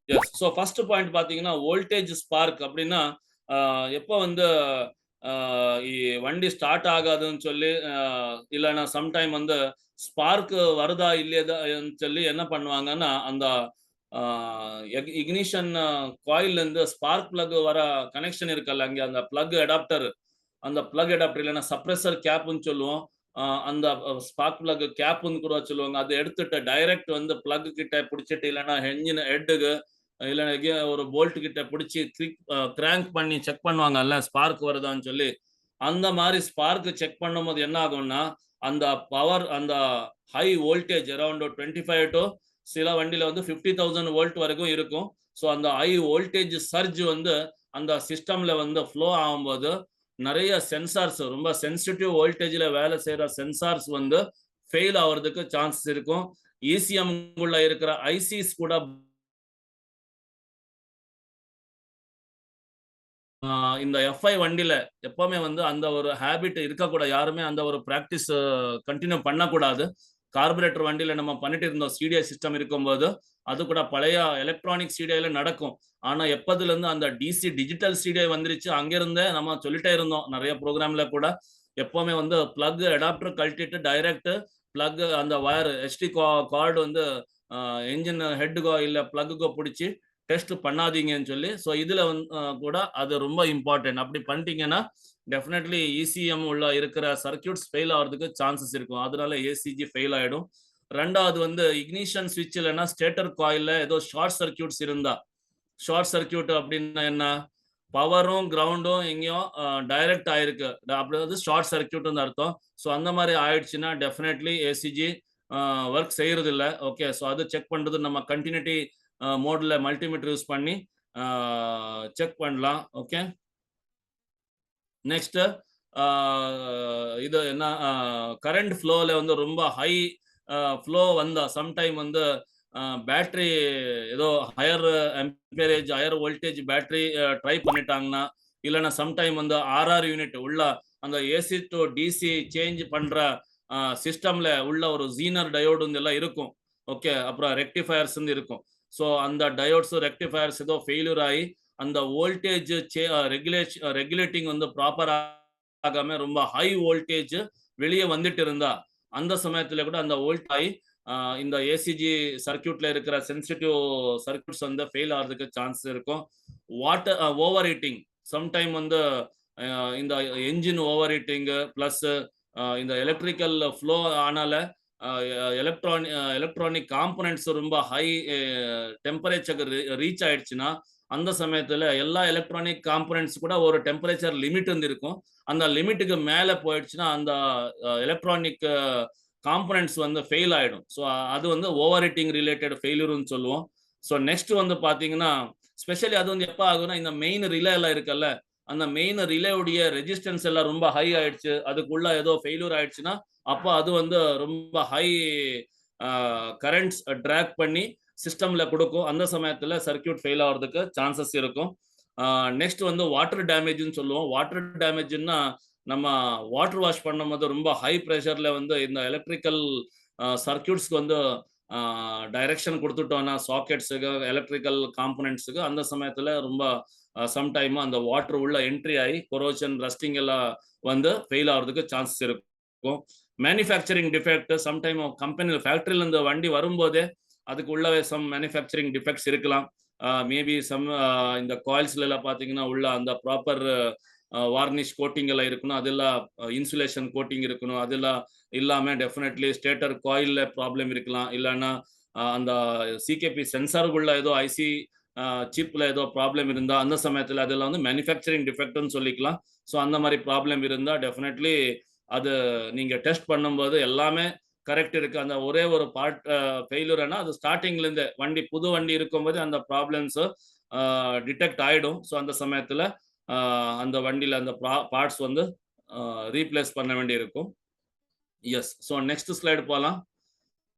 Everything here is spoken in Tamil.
எஸ். ஸோ ஃபர்ஸ்ட் பாயிண்ட் பார்த்தீங்கன்னா, வோல்டேஜ் ஸ்பார்க் அப்டின்னா, எப்போ வந்து அ இ வண்டி ஸ்டார்ட் ஆகாதுன்னு சொல்லி, இல்லன்னா சம்டைம் வந்து ஸ்பார்க் வருதா இல்லையதான்னு சொல்லி என்ன பண்ணுவாங்கன்னா, அந்த அ இக்னிஷன் காயில்லேருந்து ஸ்பார்க் பிளக் வர கனெக்ஷன் இருக்குல்ல, அங்கே அந்த பிளக் அடாப்டர் அந்த பிளக் அடாப்டர் இல்லன்னா சப்ரசர் கேப்ன்னு சொல்லுவோம். அந்த ஸ்பார்க் பிளக் கேப்ன்னு கூட சொல்லுவாங்க. அத எடுத்துட்டு டைரக்ட் வந்து பிளக் கிட்ட புடிச்சிட்டு இல்லன்னா என்ஜின் ஹெட்டுக்கு இல்லன்னா ஒரு போல்ட் கிட்ட புடிச்சு கிராங்க் பண்ணி செக் பண்ணுவாங்கல்ல ஸ்பார்க் வருதான்னு சொல்லி. அந்த மாரி ஸ்பார்க் செக் பண்ணும்போது என்ன ஆகும்னா, அந்த பவர் அந்த ஹை வோல்டேஜ் அரவுண்ட் 25 டூ சில வண்டியில வந்து 50,000 வோல்ட் வரைக்கும் இருக்கும். ஸோ அந்த ஹை வோல்டேஜ் சர்ஜ் வந்து அந்த சிஸ்டம்ல வந்து ஃப்ளோ ஆகும்போது நெறைய சென்சார்ஸ் ரொம்ப சென்சிட்டிவ் வோல்டேஜ்ல வேலை செய்ற சென்சார்ஸ் வந்து ஃபெயில் ஆவறதுக்கு சான்சஸ் இருக்கும். இசிஎம் உள்ள இருக்கிற ஐசிஸ் கூட ஆ இந்த எஃப்ஐ வண்டில எப்பவுமே வந்து அந்த ஒரு ஹேபிட் இருக்கக்கூடாது. யாருமே அந்த ஒரு பிராக்டிஸ் கன்டின்யூ பண்ணக்கூடாது. கார்பரேட்டர் வண்டில நம்ம பண்ணிட்டு இருந்தோம். சிடிஐ சிஸ்டம் இருக்கும்போது, அது கூட பழைய எலக்ட்ரானிக் சிடிஐல நடக்கும். ஆனா எப்பதுலருந்து அந்த டிசி டிஜிட்டல் சிடிஐ வந்துருச்சு, அங்கிருந்தே நம்ம சொல்லிட்டே இருந்தோம். நெறைய புரோகிராம்ல கூட எப்பவுமே வந்து பிளக் அடாப்டர் கழட்டிட்டு டைரக்ட் பிளக் அந்த வயர் எச்டி கார்ட் வந்து அ என்ஜின் ஹெட்டுக்கோ இல்ல பிளக்குக்கோ புடிச்சு டெஸ்ட் பண்ணாதீங்கன்னு சொல்லி, ஸோ இதுல கூட அது ரொம்ப இம்பார்ட்டன்ட். அப்படி பண்ணிட்டீங்கன்னா, டெஃபினெட்லி இசிஎம் உள்ள இருக்கிற சர்க்யூட்ஸ் ஃபெயில் ஆவறதுக்கு சான்சஸ் இருக்கும். அதனால ஏசிஜி ஃபெயில் ஆயிடும். 2வது வந்து இக்னிஷன் ஸ்விட்ச் இல்லன்னா ஸ்டேட்டர் காயில்ல ஏதோ ஷார்ட் சர்க்யூட்ஸ் இருந்தா, ஷார்ட் சர்க்யூட் அப்படின்னா என்ன? பவரும், கிரவுண்டும் எங்கேயோ டைரக்ட் ஆயிருக்கு. அப்படி வந்து ஷார்ட் சர்க்யூட்ன்னு அர்த்தம். ஸோ அந்த மாரி ஆயிடுச்சுன்னா, டெஃபினெட்லி ஏசிஜி அ ஒர்க் செய்றதில்ல. ஓகே. ஸோ அது செக் பண்றது நம்ம கன்டினியூட்டி மோட்ல மல்டிமீட்டர் யூஸ் பண்ணி அ செக் பண்ணலாம். ஓகே. நெக்ஸ்ட்டு ஆ இது என்ன கரண்ட் ஃப்ளோல வந்து ரொம்ப ஹை ஃப்ளோ வந்தா சம்டைம் வந்து பேட்டரி ஏதோ higher amperage, higher voltage battery try பண்ணிட்டாங்கன்னா, இல்லன்னா சம்டைம் வந்து ஆர்ஆர் யூனிட் உள்ள அந்த ஏசி டூ டிசி சேஞ்ச் பண்ற சிஸ்டம்ல உள்ள ஒரு ஜீனர் டயோடுன்னு எல்லாம் இருக்கும். ஓகே. அப்புறம் ரெக்டிஃபயர்ஸ்ன்னு இருக்கும். ஸோ அந்த டயோட்ஸ், ரெக்டிஃபயர்ஸ் ஏதோ ஃபெயிலியர் ஆயி அந்த வோல்டேஜ் ரெகுலேட்டிங் வந்து ப்ராப்பரா ஆகாம ரொம்ப ஹை வோல்டேஜ் வெளிய வந்துட்டு இருந்தா, அந்த சமயத்துல கூட அந்த வோல்ட் ஆயி இந்த ஏசிஜி சர்க்யூட்ல இருக்கிற சென்சிட்டிவ் சர்க்யூட்ஸ் வந்து ஃபெயில் ஆகுறதுக்கு சான்ஸ் இருக்கும். வாட்டர் ஓவர் ஹீட்டிங் சம்டைம் வந்து அ இந்த என்ஜின் ஓவர் ஹீட்டிங் பிளஸ் இந்த எலக்ட்ரிக்கல் ஃப்ளோ ஆனால எலக்ட்ரானிக் காம்போனன்ட்ஸ் ரொம்ப ஹை டெம்பரேச்சருக்கு ரீச் ஆயிடுச்சுன்னா, அந்த சமயத்துல எல்லா எலக்ட்ரானிக் காம்போனன்ட்ஸ் கூட ஒரு டெம்பரேச்சர் லிமிட் இருக்கும். அந்த லிமிட்டுக்கு மேல போயிடுச்சுன்னா, அந்த எலக்ட்ரானிக் காம்போனன்ட்ஸ் வந்து ஃபெயில் ஆயிடும். ஸோ அது வந்து ஓவர் ஹீட்டிங் ரிலேட்டட் ஃபெயிலியர்ன்னு சொல்லுவோம். ஸோ நெக்ஸ்ட் வந்து பார்த்தீங்கன்னா, ஸ்பெஷலி அது வந்து எப்ப ஆகும்னா, இந்த மெயின் ரிலே எல்லாம் இருக்குல்ல, அந்த மெயின் ரிலே உடைய ரெசிஸ்டன்ஸ் எல்லாம் ரொம்ப ஹை ஆயிடுச்சு. அதுக்குள்ள ஏதோ ஃபெயிலியர் ஆயிடுச்சுன்னா, அப்ப அது வந்து ரொம்ப ஹை அ கரண்ட்ஸ் டிராக் பண்ணி சிஸ்டம்ல குடுக்கும். அந்த சமயத்துல சர்க்யூட் ஃபெயில் ஆவறதுக்கு சான்சஸ் இருக்கும். நெக்ஸ்ட் வந்து வாட்டர் டேமேஜ்ன்னு சொல்லுவோம். வாட்டர் டேமேஜ்ன்னா, நம்ம வாட்டர் வாஷ் பண்ணும்போது ரொம்ப ஹை பிரஷர்ல வந்து இந்த எலக்ட்ரிக்கல் சர்க்யூட்ஸ்க்கு வந்து அ டைரக்ஷன் குடுத்துட்டோம்னா, சாக்கெட்ஸுக்கு, எலக்ட்ரிக்கல் காம்போனன்ட்ஸ்க்கு அந்த சமயத்துல ரொம்ப சம்டைம் அந்த வாட்டர் உள்ள என்ட்ரி ஆயி கொரோஷன், ரஸ்டிங் எல்லாம் வந்து ஃபெயில் ஆவறதுக்கு சான்சஸ் இருக்கும். மேனுஃபேக்சரிங் டிஃபெக்ட் சம்டைம் கம்பெனி ஃபேக்டரில இருந்து வண்டி வரும்போதே அதுக்கு உள்ளவே சம் மேனுஃபேக்சரிங் டிஃபெக்ட்ஸ் இருக்கலாம். மேபி சம் இந்த காயில்ஸ்ல எல்லாம் பார்த்தீங்கன்னா, உள்ள அந்த ப்ராப்பர் வார்னிஷ் கோட்டிங் எல்லாம் இருக்கணும். அதெல்லாம் இன்சுலேஷன் கோட்டிங் இருக்கணும். அதெல்லாம் இல்லாம டெஃபினெட்லி ஸ்டேட்டர் காயில்ல ப்ராப்ளம் இருக்கலாம். இல்லன்னா அந்த சிகேபி சென்சாருக்குள்ள ஏதோ ஐசி சிப்ல ஏதோ ப்ராப்ளம் இருந்தா, அந்த சமயத்துல அதெல்லாம் வந்து மேனுஃபேக்சரிங் டிஃபெக்ட்ன்னு சொல்லிக்கலாம். ஸோ அந்த மாரி ப்ராப்ளம் இருந்தா டெஃபினெட்லி அது நீங்க டெஸ்ட் பண்ணும்போது எல்லாமே கரெக்ட் இருக்கு. அந்த ஒரே ஒரு பார்ட் ஃபெயிலியர்னா அது ஸ்டார்ட்டிங்ல இருந்தே புது வண்டி இருக்கும்போது அந்த ப்ராப்ளம்ஸ் டிடெக்ட் ஆயிடும். ஸோ அந்த சமயத்துல அ அந்த வண்டியில அந்த பார்ட்ஸ் வந்து ரீப்ளேஸ் பண்ண வேண்டியிருக்கும். எஸ். ஸோ நெக்ஸ்ட் ஸ்லைடு போலாம்.